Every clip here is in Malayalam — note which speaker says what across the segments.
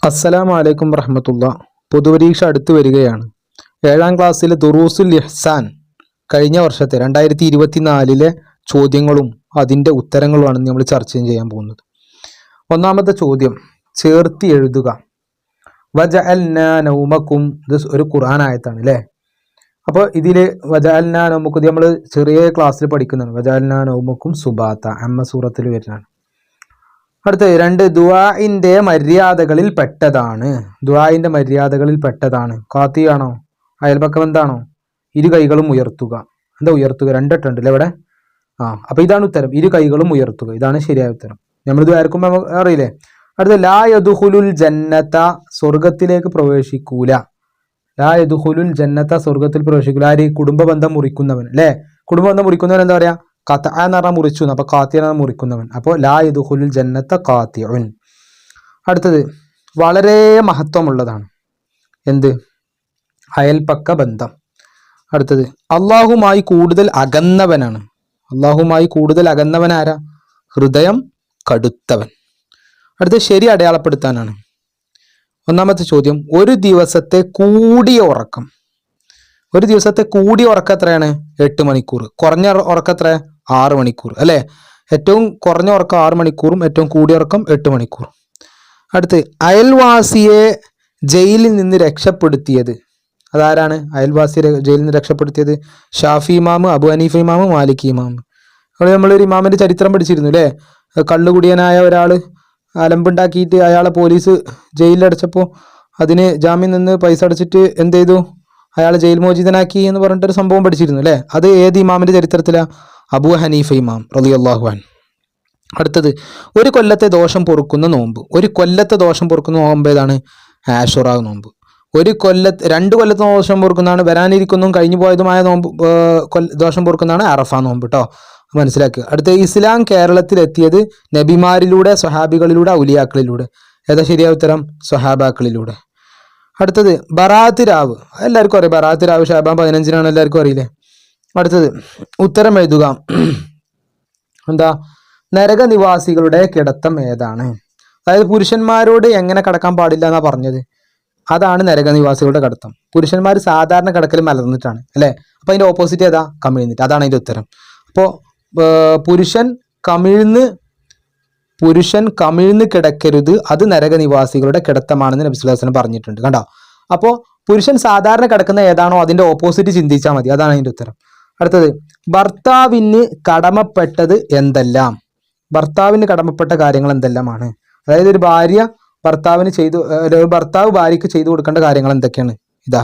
Speaker 1: അസ്സലാമു അലൈക്കും വറഹ്മത്തുള്ളാ. പൊതുപരീക്ഷ അടുത്തു വരികയാണ്. 7ാം ക്ലാസ്സിലെ ദുറൂസുൽ ഇഹ്സാൻ കഴിഞ്ഞ വർഷത്തെ 2024 ചോദ്യങ്ങളും അതിൻ്റെ ഉത്തരങ്ങളുമാണ് നമ്മൾ ചർച്ച ചെയ്യാൻ പോകുന്നത്. ഒന്നാമത്തെ ചോദ്യം ചേർത്തി എഴുതുക. വജഅൽനാ നൗമക്കും, ഇത് ഒരു ഖുർആൻ ആയത്താണ് അല്ലേ. അപ്പോൾ ഇതിൽ വജഅൽനാ നൗമക്കും ഇത് നമ്മൾ ചെറിയ ക്ലാസ്സിൽ പഠിക്കുന്നതാണ്. വജഅൽനാ നൗമക്കും സുബാത്ത അമ്മ സൂറത്തിൽ വരുന്നതാണ്. അടുത്ത 2 ദുആഇന്റെ മര്യാദകളിൽ പെട്ടതാണ്. ദുആഇന്റെ മര്യാദകളിൽ പെട്ടതാണ്. കാത്തിയാണോ അയൽപക്കം എന്താണോ? ഇരു കൈകളും ഉയർത്തുക. എന്താ ഉയർത്തുക? 2 ഇട്ടുണ്ട് ഇവിടെ. അപ്പൊ ഇതാണ് ഉത്തരം, ഇരു കൈകളും ഉയർത്തുക. ഇതാണ് ശരിയായ ഉത്തരം. നമ്മളിത് ആർക്കുമ്പോൾ നമുക്ക് അറിയില്ലേ. അടുത്ത ലാ യദ്ഖുലുൽ ജന്നത, സ്വർഗത്തിലേക്ക് പ്രവേശിക്കൂല. ലാ യദ്ഖുലുൽ ജന്നത, സ്വർഗത്തിൽ പ്രവേശിക്കൂല. ആര്? കുടുംബ ബന്ധം മുറിക്കുന്നവൻ അല്ലേ. കുടുംബ ബന്ധം മുറിക്കുന്നവൻ എന്താ പറയാ? ഖത്അ എന്ന് പറഞ്ഞാൽ മുറിച്ചു. അപ്പൊ ഖാത്തിഅ എന്ന് മുറിക്കുന്നവൻ. അപ്പോൾ ലാ യദ്ഖുലുൽ ജന്നത ഖാത്തിഉൻ. അടുത്തത് വളരെ മഹത്വമുള്ളതാണ്. എന്ത്? അയൽപക്ക ബന്ധം. അടുത്തത് അള്ളാഹുമായി കൂടുതൽ അകന്നവനാണ്. അള്ളാഹുമായി കൂടുതൽ അകന്നവൻ ആരാ? ഹൃദയം കടുത്തവൻ. അടുത്തത് ശരി അടയാളപ്പെടുത്താനാണ്. ഒന്നാമത്തെ ചോദ്യം ഒരു ദിവസത്തെ കൂടിയ ഉറക്കം. ഒരു ദിവസത്തെ കൂടിയ ഉറക്കം എത്രയാണ്? 8 മണിക്കൂർ. കുറഞ്ഞ ഉറക്കം എത്ര? 6 മണിക്കൂർ അല്ലേ. ഏറ്റവും കുറഞ്ഞ ഉറക്കം 6 മണിക്കൂറും ഏറ്റവും കൂടിയ ഉറക്കം 8 മണിക്കൂർ. അടുത്ത് അയൽവാസിയെ ജയിലിൽ നിന്ന് രക്ഷപ്പെടുത്തിയത്. അതാരാണ് അയൽവാസിയെ ജയിലിൽ നിന്ന് രക്ഷപ്പെടുത്തിയത്? ഷാഫി ഇമാമ്, അബു ഹനീഫ ഇമാമ്, മാലിക് ഇമാമ്. അവിടെ നമ്മളൊരു ഇമാമിന്റെ ചരിത്രം പഠിച്ചിരുന്നു അല്ലേ. കള്ളുകുടിയനായ ഒരാൾ അലമ്പുണ്ടാക്കിയിട്ട് അയാളെ പോലീസ് ജയിലിലടച്ചപ്പോൾ അതിന് ജാമ്യം നിന്ന് പൈസ അടച്ചിട്ട് എന്ത് ചെയ്തു? അയാൾ ജയിൽ മോചിതനാക്കി എന്ന് പറഞ്ഞിട്ടൊരു സംഭവം പഠിച്ചിരുന്നു അല്ലേ. അത് ഏത് ഇമാമിന്റെ ചരിത്രത്തിലാണ്? അബു ഹനീഫ ഇമാം റളിയല്ലാഹു അൻഹു. അടുത്തത് ഒരു കൊല്ലത്തെ ദോഷം പൊറുക്കുന്ന നോമ്പ്. ഒരു കൊല്ലത്തെ ദോഷം പൊറുക്കുന്ന നോമ്പ് ഏതാണ്? ആശുറ നോമ്പ്. 2 കൊല്ലത്തെ ദോഷം പൊറുക്കുന്നതാണ് വരാനിരിക്കുന്നതും കഴിഞ്ഞു പോയതുമായ നോമ്പ്. ദോഷം പൊറുക്കുന്നതാണ് അറഫ നോമ്പ് കേട്ടോ, മനസ്സിലാക്കുക. അടുത്ത ഇസ്ലാം കേരളത്തിലെത്തിയത് നബിമാരിലൂടെ, സ്വഹാബികളിലൂടെ, ഔലിയാക്കളിലൂടെ. ഏതാ ശരിയായ ഉത്തരം? സ്വഹാബാക്കളിലൂടെ. അടുത്തത് ബറാത്ത് രാവ്. എല്ലാവർക്കും അറിയാം ബറാത്ത് രാവ് ഷാബാൻ 15-നാണ്, എല്ലാവർക്കും അറിയില്ലേ. അടുത്തത് ഉത്തരം എഴുതുക. എന്താ? നരകനിവാസികളുടെ കിടത്തം ഏതാണ്? അതായത് പുരുഷന്മാരോട് എങ്ങനെ കിടക്കാൻ പാടില്ല എന്നാ പറഞ്ഞത്? അതാണ് നരകനിവാസികളുടെ കിടത്തം. പുരുഷന്മാർ സാധാരണ കിടക്കൽ മലർന്നിട്ടാണ് അല്ലേ. അപ്പൊ അതിന്റെ ഓപ്പോസിറ്റ് ഏതാ? കമിഴ്ന്നിട്ട്. അതാണ് അതിന്റെ ഉത്തരം. അപ്പോൾ പുരുഷൻ കമിഴ്ന്ന് കിടക്കരുത്, അത് നരകനിവാസികളുടെ കിടത്തമാണെന്ന് നബി സ്വല്ലല്ലാഹു അലൈഹി വസല്ലം പറഞ്ഞിട്ടുണ്ട്. കണ്ടോ? അപ്പോൾ പുരുഷൻ സാധാരണ കിടക്കുന്ന ഏതാണോ അതിന്റെ ഓപ്പോസിറ്റ് ചിന്തിച്ചാൽ മതി. അതാണ് അതിന്റെ ഉത്തരം. അടുത്തത് ഭർത്താവിന് കടമപ്പെട്ടത് എന്തെല്ലാം? ഭർത്താവിന് കടമപ്പെട്ട കാര്യങ്ങൾ എന്തെല്ലാമാണ്? അതായത് ഒരു ഭാര്യ ഭർത്താവ് ഭാര്യയ്ക്ക് ചെയ്തു കൊടുക്കേണ്ട കാര്യങ്ങൾ എന്തൊക്കെയാണ്? ഇതാ: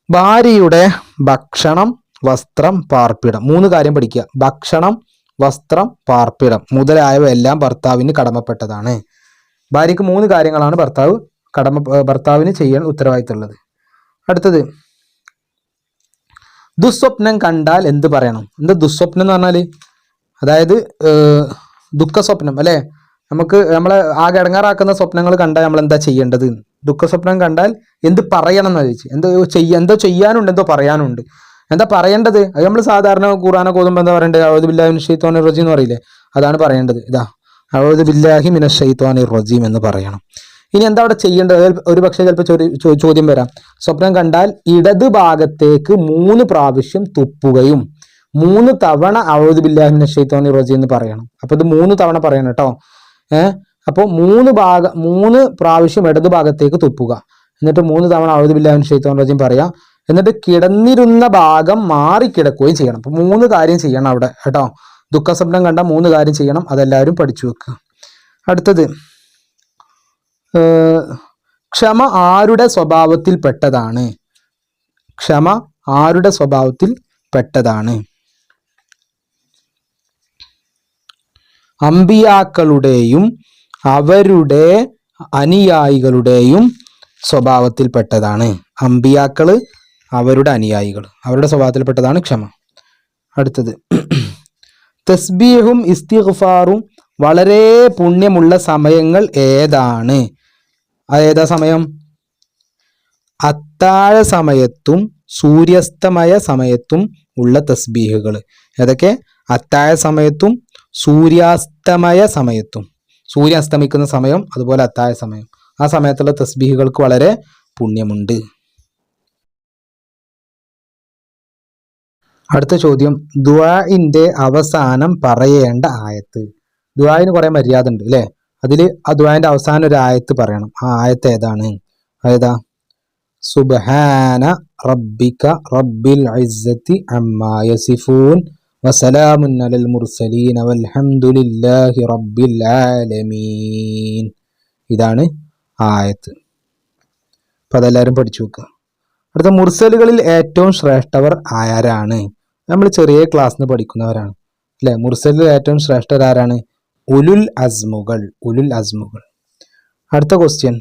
Speaker 1: ഭാര്യയുടെ ഭക്ഷണം, വസ്ത്രം, പാർപ്പിടം. 3 കാര്യം പഠിക്കുക. ഭക്ഷണം, വസ്ത്രം, പാർപ്പിടം മുതലായവ എല്ലാം ഭർത്താവിന് കടമപ്പെട്ടതാണ്. ഭാര്യയ്ക്ക് 3 കാര്യങ്ങളാണ് ഭർത്താവിന് ചെയ്യാൻ ഉത്തരവാദിത്തമുള്ളത്. അടുത്തത് ദുസ്വപ്നം കണ്ടാൽ എന്ത് പറയണം? എന്താ ദുസ്വപ്നം എന്ന് പറഞ്ഞാല്? അതായത് ദുഃഖസ്വപ്നം അല്ലേ. നമ്മളെ ആകെ ഇടങ്ങാറാക്കുന്ന സ്വപ്നങ്ങൾ കണ്ടാൽ നമ്മൾ എന്താ ചെയ്യേണ്ടത്? ദുഃഖസ്വപ്നം കണ്ടാൽ എന്ത് പറയണം എന്ന് ചോദിച്ചു. എന്തോ ചെയ്യാനുണ്ട്, എന്തോ പറയാനുണ്ട്. എന്താ പറയേണ്ടത്? അത് നമ്മൾ സാധാരണ ഖുർആനൊക്കെ ഓതുമ്പോൾ എന്താ പറയേണ്ടത്? അഊദു ബില്ലാഹി മിനശ് ശൈത്വാനിർ റജീം എന്ന് പറയില്ലേ, അതാണ് പറയേണ്ടത്. ഇതാ അഊദു ബില്ലാഹി മിനശ് ശൈത്വാനിർ റജീം എന്ന് പറയണം. ഇനി എന്താ അവിടെ ചെയ്യേണ്ടത്? ഒരു പക്ഷേ ചിലപ്പോൾ ചോദ്യം വരാം. സ്വപ്നം കണ്ടാൽ ഇടത് ഭാഗത്തേക്ക് 3 പ്രാവശ്യം തുപ്പുകയും 3 തവണ അഊദു ബില്ലാഹി മിനശ് ശൈത്വാനിർ റജീം എന്ന് പറയണം. അപ്പൊ ഇത് 3 തവണ പറയണം കേട്ടോ. അപ്പോൾ 3 പ്രാവശ്യം ഇടതു ഭാഗത്തേക്ക് തുപ്പുക, എന്നിട്ട് 3 തവണ അഊദു ബില്ലാഹി മിനശ് ശൈത്വാനിർ റജീം പറയാം. എന്നിട്ട് കിടന്നിരുന്ന ഭാഗം മാറിക്കിടക്കുകയും ചെയ്യണം. അപ്പൊ 3 കാര്യം ചെയ്യണം അവിടെ കേട്ടോ. ദുഃഖസ്വപ്നം കണ്ട 3 കാര്യം ചെയ്യണം. അതെല്ലാവരും പഠിച്ചു വെക്കുക. അടുത്തത് ക്ഷമ ആരുടെ സ്വഭാവത്തിൽ പെട്ടതാണ്? ക്ഷമ ആരുടെ സ്വഭാവത്തിൽ പെട്ടതാണ്? അമ്പിയാക്കളുടെയും അവരുടെ അനുയായികളുടെയും സ്വഭാവത്തിൽപ്പെട്ടതാണ്. അമ്പിയാക്കള്, അവരുടെ അനുയായികൾ, അവരുടെ സ്വഭാവത്തിൽപ്പെട്ടതാണ് ക്ഷമ. അടുത്തത് തസ്ബീഹും ഇസ്തിഗ്ഫാറും വളരെ പുണ്യമുള്ള സമയങ്ങൾ ഏതാണ്? അതേതാ സമയം? അത്താഴ സമയത്തും സൂര്യാസ്തമയ സമയത്തും ഉള്ള തസ്ബീഹുകൾ. ഏതൊക്കെ? അത്താഴ സമയത്തും സൂര്യാസ്തമയ സമയത്തും. സൂര്യൻ അസ്തമിക്കുന്ന സമയം, അതുപോലെ അത്താഴ സമയം. ആ സമയത്തുള്ള തസ്ബീഹുകൾക്ക് വളരെ പുണ്യമുണ്ട്. അടുത്ത ചോദ്യം, ദുആഇന്റെ അവസാനം പറയേണ്ട ആയത്ത്. ദുആഇന് കുറെ മര്യാദ ഉണ്ട് അല്ലേ? അതിൽ ആ ദുആഇന്റെ അവസാനം ഒരു ആയത്ത് പറയണം. ആ ആയത്ത് ഏതാണ്? ഏതാ? സുബ്ഹാന റബ്ബിക റബ്ബിൽ ഇസ്സത്തി അമ്മാ യസിഫൂൻ വസലാമുൻ അലൽ മുർസലീൻ വൽഹംദുലില്ലാഹി റബ്ബിൽ ആലമീൻ. ഇതാണ് ആയത്ത്. അപ്പൊ അതെല്ലാവരും പഠിച്ചു വെക്കുക. അടുത്ത, മുർസലുകളിൽ ഏറ്റവും ശ്രേഷ്ഠവർ ആരാണ്? നമ്മൾ ചെറിയ ക്ലാസ്സിൽ നിന്ന് പഠിക്കുന്നവരാണ് അല്ലെ. മുർസലിൽ ഏറ്റവും ശ്രേഷ്ഠർ ആരാണ്? ഉലുൽ അസ്മുകൾ. ഉലുൽ അസ്മുകൾ. അടുത്ത ക്വസ്റ്റ്യൻ,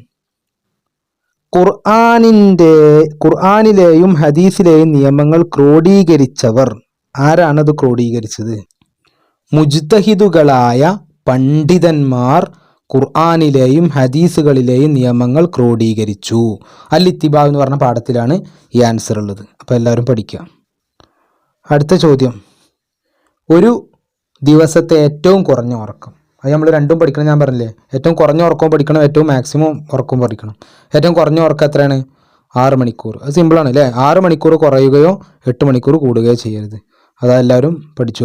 Speaker 1: ഖുർആനിലെയും ഹദീസിലെയും നിയമങ്ങൾ ക്രോഡീകരിച്ചവർ ആരാണത് ക്രോഡീകരിച്ചത്? മുജ്തഹിദുകളായ പണ്ഡിതന്മാർ ഖുർആനിലെയും ഹദീസുകളിലെയും നിയമങ്ങൾ ക്രോഡീകരിച്ചു. അൽ ഇത്തിബാ എന്ന് പറഞ്ഞ പാഠത്തിലാണ് ഈ ആൻസർ ഉള്ളത്. അപ്പോൾ എല്ലാവരും പഠിക്കുക. അടുത്ത ചോദ്യം, ഒരു ദിവസത്തെ ഏറ്റവും കുറഞ്ഞ ഉറക്കം. അത് നമ്മൾ രണ്ടും പഠിക്കണം. ഞാൻ പറഞ്ഞില്ലേ, ഏറ്റവും കുറഞ്ഞ ഉറക്കവും പഠിക്കണം, ഏറ്റവും മാക്സിമം ഉറക്കവും പഠിക്കണം. ഏറ്റവും കുറഞ്ഞ ഉറക്കം എത്രയാണ്? 6 മണിക്കൂർ. അത് സിമ്പിളാണ് അല്ലേ? 6 മണിക്കൂർ കുറയുകയോ 8 മണിക്കൂർ കൂടുകയോ ചെയ്യരുത്. അതെല്ലാവരും പഠിച്ചു.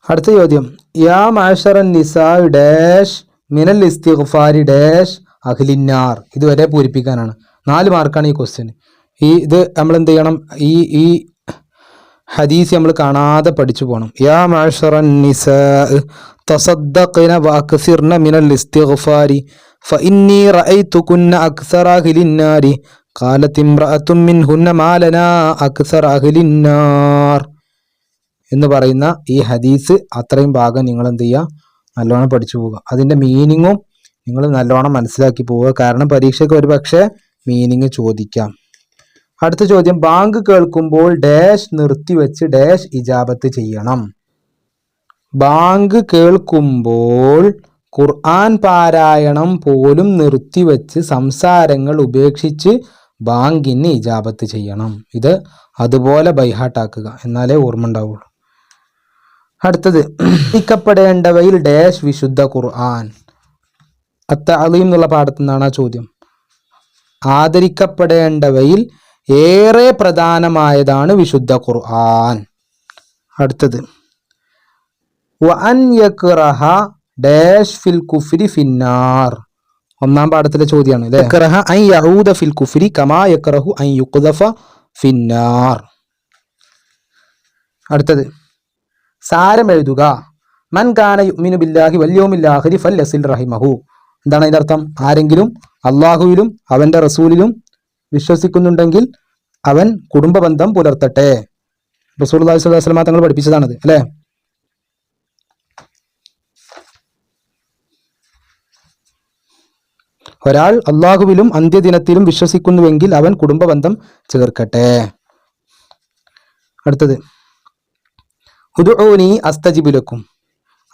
Speaker 1: അടുത്ത ചോദ്യം, യാ മാഷറൻ നിസാ ഡാഷ് മിനൽ ഇസ്തിഗ്ഫാരി ഡാഷ് അഹ്ലിന്നാർ. ഇതുവരെ പൂരിപ്പിക്കാനാണ്. 4 മാർക്കാണ് ഈ ക്വസ്റ്റ്യൻ. ഇത് നമ്മൾ എന്ത് ചെയ്യണം? ഈ ഹദീസ് നമ്മൾ കാണാതെ പഠിച്ചു പോകണം. യാ മാഷറൻ നിസാ തസദ്ദഖ്ന വഅക്സിർന മിനൽ ഇസ്തിഗ്ഫാരി ഫഇന്നി റഅയ്തുകുന്ന അക്സറ അഹ്ലിന്നാരി ഖാലത് ഇംറഅത്തും മിൻഹുന്ന മാ ലനാ അക്സറ അഹ്ലിന്നാർ എന്ന് പറയുന്ന ഈ ഹദീസ് അത്രയും ഭാഗം നിങ്ങൾ എന്ത് ചെയ്യുക? നല്ലോണം പഠിച്ചു പോവുക. അതിൻ്റെ മീനിങ്ങും നിങ്ങൾ നല്ലോണം മനസ്സിലാക്കി പോവുക. കാരണം പരീക്ഷയ്ക്ക് ഒരു പക്ഷേ മീനിങ് ചോദിക്കാം. അടുത്ത ചോദ്യം, ബാങ്ക് കേൾക്കുമ്പോൾ ഡാഷ് നിർത്തിവെച്ച് ഡാഷ് ഇജാബത്ത് ചെയ്യണം. ബാങ്ക് കേൾക്കുമ്പോൾ ഖുർആൻ പാരായണം പോലും നിർത്തിവെച്ച് സംസാരങ്ങൾ ഉപേക്ഷിച്ച് ബാങ്കിന് ഇജാബത്ത് ചെയ്യണം. ഇത് അതുപോലെ ബൈഹാട്ടാക്കുക, എന്നാലേ ഓർമ്മ ഉണ്ടാവുള്ളൂ. അടുത്തത്, ആദരിക്കപ്പെടേണ്ടവയിൽ ഡാഷ് വിശുദ്ധ ഖുർആൻ. അത്തഅലീം എന്നുള്ള പാഠത്തിൽ നിന്നാണ് ആ ചോദ്യം. ആദരിക്കപ്പെടേണ്ടവയിൽ ഏറെ പ്രധാനമായതാണ് വിശുദ്ധ ഖുർആൻ. അടുത്തത്, വഅൻ യക്റഹ ഡാഷ് ഫിൽ കുഫ്രി ഫിന്നാർ. ഒന്നാം പാഠത്തിലെ ചോദ്യമാണ് അല്ലേ? യക്റഹ അൻ യഊദ ഫിൽ കുഫ്രി കമാ യക്റഹു അൻ യുഖ്ദഫ ഫിന്നാർ. അടുത്തത്, സാരം എഴുതുക. മൻ കാന യുഅ്മിനു ബില്ലാഹി വൽ യൗമിൽ ആഖിരി ഫൽയസിൽ റഹിമഹു. എന്താണ് അതിൻ്റെ അർത്ഥം? ആരെങ്കിലും അള്ളാഹുവിലും അവൻ്റെ റസൂലിലും വിശ്വസിക്കുന്നുണ്ടെങ്കിൽ അവൻ കുടുംബ ബന്ധം പുലർത്തട്ടെ. റസൂലുള്ളാഹി സ്വല്ലല്ലാഹു അലൈഹി വസല്ലം തങ്ങൾ പഠിപ്പിച്ചതാണത് അല്ലേ? ഒരാൾ അള്ളാഹുവിലും അന്ത്യദിനത്തിലും വിശ്വസിക്കുന്നുവെങ്കിൽ അവൻ കുടുംബ ബന്ധം ചേർക്കട്ടെ. അടുത്തത്, ഉദ്ഉനി അസ്തജിബ് ലക്കും.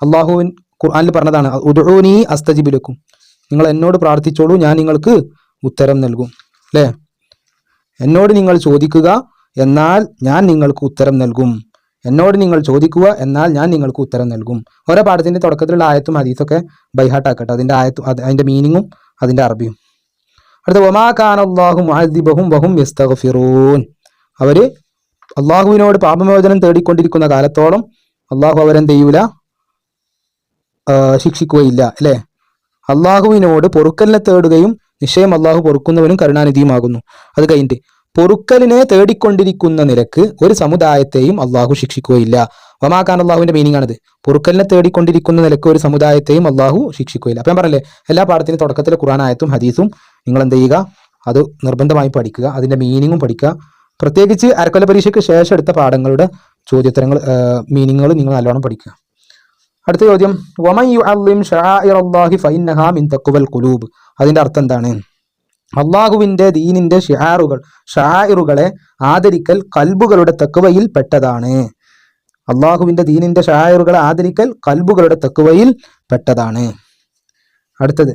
Speaker 1: അള്ളാഹുവിൻ ഖുർആനിൽ പറഞ്ഞതാണ്, ഉദ്ഉനി അസ്തജിബ് ലക്കും. നിങ്ങൾ എന്നോട് പ്രാർത്ഥിച്ചോളൂ, ഞാൻ നിങ്ങൾക്ക് ഉത്തരം നൽകും അല്ലേ? എന്നോട് നിങ്ങൾ ചോദിക്കുക, എന്നാൽ ഞാൻ നിങ്ങൾക്ക് ഉത്തരം നൽകും. എന്നോട് നിങ്ങൾ ചോദിക്കുക, എന്നാൽ ഞാൻ നിങ്ങൾക്ക് ഉത്തരം നൽകും. ഓരോ പാഠത്തിന്റെ തുടക്കത്തിലുള്ള ആയത്തും ഹദീസൊക്കെ ബൈഹാട്ടാക്കട്ടെ. അതിന്റെ ആയത്തും അതിന്റെ മീനിങ്ങും അതിന്റെ അറബിയും. അടുത്ത, വമാ കാന അല്ലാഹു മുഅദ്ദിബഹും വഹും യസ്തഗ്ഫിറൂൻ. അവര് അള്ളാഹുവിനോട് പാപമോചനം തേടിക്കൊണ്ടിരിക്കുന്ന കാലത്തോളം അള്ളാഹു അവരെന്ത് ചെയ്യൂല? ശിക്ഷിക്കുകയില്ല അല്ലേ? അള്ളാഹുവിനോട് പൊറുക്കലിനെ തേടുകയും നിശ്ചയം അള്ളാഹു പൊറുക്കുന്നവനും കരുണാനിധിയുമാകുന്നു. അത് കഴിഞ്ഞിട്ട്, പൊറുക്കലിനെ തേടിക്കൊണ്ടിരിക്കുന്ന നിലക്ക് ഒരു സമുദായത്തെയും അള്ളാഹു ശിക്ഷിക്കുകയില്ല. വമാക്കാൻ അള്ളാഹുവിന്റെ മീനിങ് ആണിത്. പൊറുക്കലിനെ തേടിക്കൊണ്ടിരിക്കുന്ന നിലക്ക് ഒരു സമുദായത്തെയും അള്ളാഹു ശിക്ഷിക്കുകയില്ല. അപ്പം ഞാൻ പറഞ്ഞല്ലേ, എല്ലാ പാഠത്തിനും തുടക്കത്തിലെ ഖുർആൻ ആയത്തും ഹദീസും നിങ്ങൾ എന്ത് ചെയ്യുക? അത് നിർബന്ധമായി പഠിക്കുക. അതിന്റെ മീനിങ്ങും പഠിക്കുക. പ്രത്യേകിച്ച് അരക്കൊല്ല പരീക്ഷയ്ക്ക് ശേഷം എടുത്ത പാഠങ്ങളുടെ ചോദ്യോത്തരങ്ങൾ മീനിങ്ങുകൾ നിങ്ങൾ നല്ലോണം പഠിക്കുക. അടുത്ത ചോദ്യം, വമൻ യുഅല്ലിം ശആഇറല്ലാഹി ഫഇന്നഹാ മിൻ തഖ്വൽ ഖുലൂബ്. അതിന്റെ അർത്ഥം എന്താണ്? അള്ളാഹുവിന്റെ ദീനിന്റെ ഷആഇറുകളെ ആദരിക്കൽ കൽബുകളുടെ തഖ്വയിൽ പെട്ടതാണ്. അള്ളാഹുവിന്റെ ദീനിന്റെ ഷആഇറുകളെ ആദരിക്കൽ കൽബുകളുടെ തഖ്വയിൽ പെട്ടതാണ്. അടുത്തത്,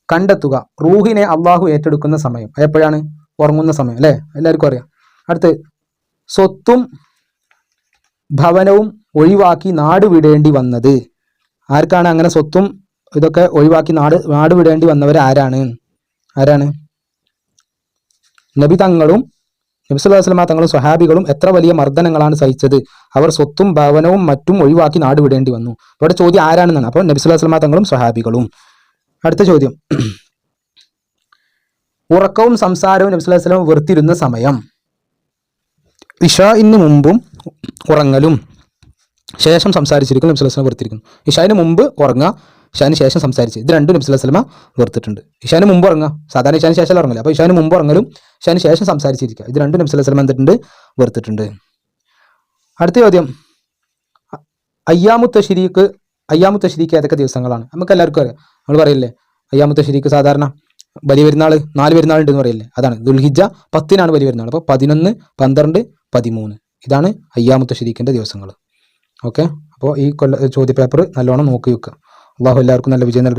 Speaker 1: കണ്ടെത്തുക. റൂഹിനെ അള്ളാഹു ഏറ്റെടുക്കുന്ന സമയം എപ്പോഴാണ്? ഉറങ്ങുന്ന സമയം അല്ലേ? എല്ലാവർക്കും അറിയാം. അടുത്ത്, സ്വത്തും ഭവനവും ഒഴിവാക്കി നാട് വിടേണ്ടി വന്നത്. ആർക്കാണ് അങ്ങനെ സ്വത്തും ഇതൊക്കെ ഒഴിവാക്കി നാട് വിടേണ്ടി വന്നവർ ആരാണ്? നബി തങ്ങളും നബി സല്ലല്ലാഹു അലൈഹി വസല്ലമ തങ്ങളും സ്വഹാബികളും എത്ര വലിയ മർദ്ദനങ്ങളാണ് സഹിച്ചത്? അവർ സ്വത്തും ഭവനവും മറ്റും ഒഴിവാക്കി നാട് വിടേണ്ടി വന്നു. ഇവിടെ ചോദ്യം ആരാണെന്നാണ്. അപ്പോൾ നബി സല്ലല്ലാഹു അലൈഹി വസല്ലമ തങ്ങളും സ്വഹാബികളും. അടുത്ത ചോദ്യം, ഉറക്കവും സംസാരവും നബി സല്ലല്ലാഹു അലൈഹി വസല്ലം വെറുത്തിരുന്ന സമയം. ഇശാഇന് മുമ്പും ഉറങ്ങലും ശേഷം സംസാരിച്ചിരിക്കും നബി സല്ലല്ലാഹു അലൈഹി വസല്ലം വെറുത്തിരിക്കുന്നു. ഇശാഇന് മുമ്പ് ഉറങ്ങുക, ഇശാന് ശേഷം സംസാരിച്ച്, ഇത് രണ്ടും നബി സല്ലല്ലാഹു അലൈഹി വസല്ലം വെറുത്തിട്ടുണ്ട്. ഇശാന് മുമ്പ് ഉറങ്ങുക, സാധാരണ ഇശാന് ശേഷം ഉറങ്ങില്ല. അപ്പോൾ ഇശാന് മുമ്പ് ഉറങ്ങലും ഇശാന് ശേഷം സംസാരിച്ചിരിക്കുക, ഇത് രണ്ടും നബി സല്ലല്ലാഹു അലൈഹി വസല്ലം എന്തിട്ടുണ്ട്? വെറുത്തിട്ടുണ്ട്. അടുത്ത ചോദ്യം, അയ്യാമു തശ്രീക്ക് ഏതൊക്കെ ദിവസങ്ങളാണ്? നമുക്ക് എല്ലാവർക്കും അറിയാം. നമ്മൾ പറയില്ലേ അയ്യാമു തശ്രീക്ക് സാധാരണ വലിയ പെരുന്നാൾ 4 പെരുന്നാൾ ഉണ്ടെന്ന് പറയില്ലേ, അതാണ് ദുൽഹിജ്ജ 10-നാണ് വലിയ പെരുന്നാൾ. അപ്പോൾ 11, 12, 13 ഇതാണ് അയ്യാമു തശ്രീക്കിൻ്റെ ദിവസങ്ങൾ. ഓക്കെ, അപ്പോൾ ഈ ചോദ്യ പേപ്പർ നല്ലോണം നോക്കി വെക്കുക. അള്ളാഹു എല്ലാവർക്കും നല്ല വിജയം നൽകട്ടെ.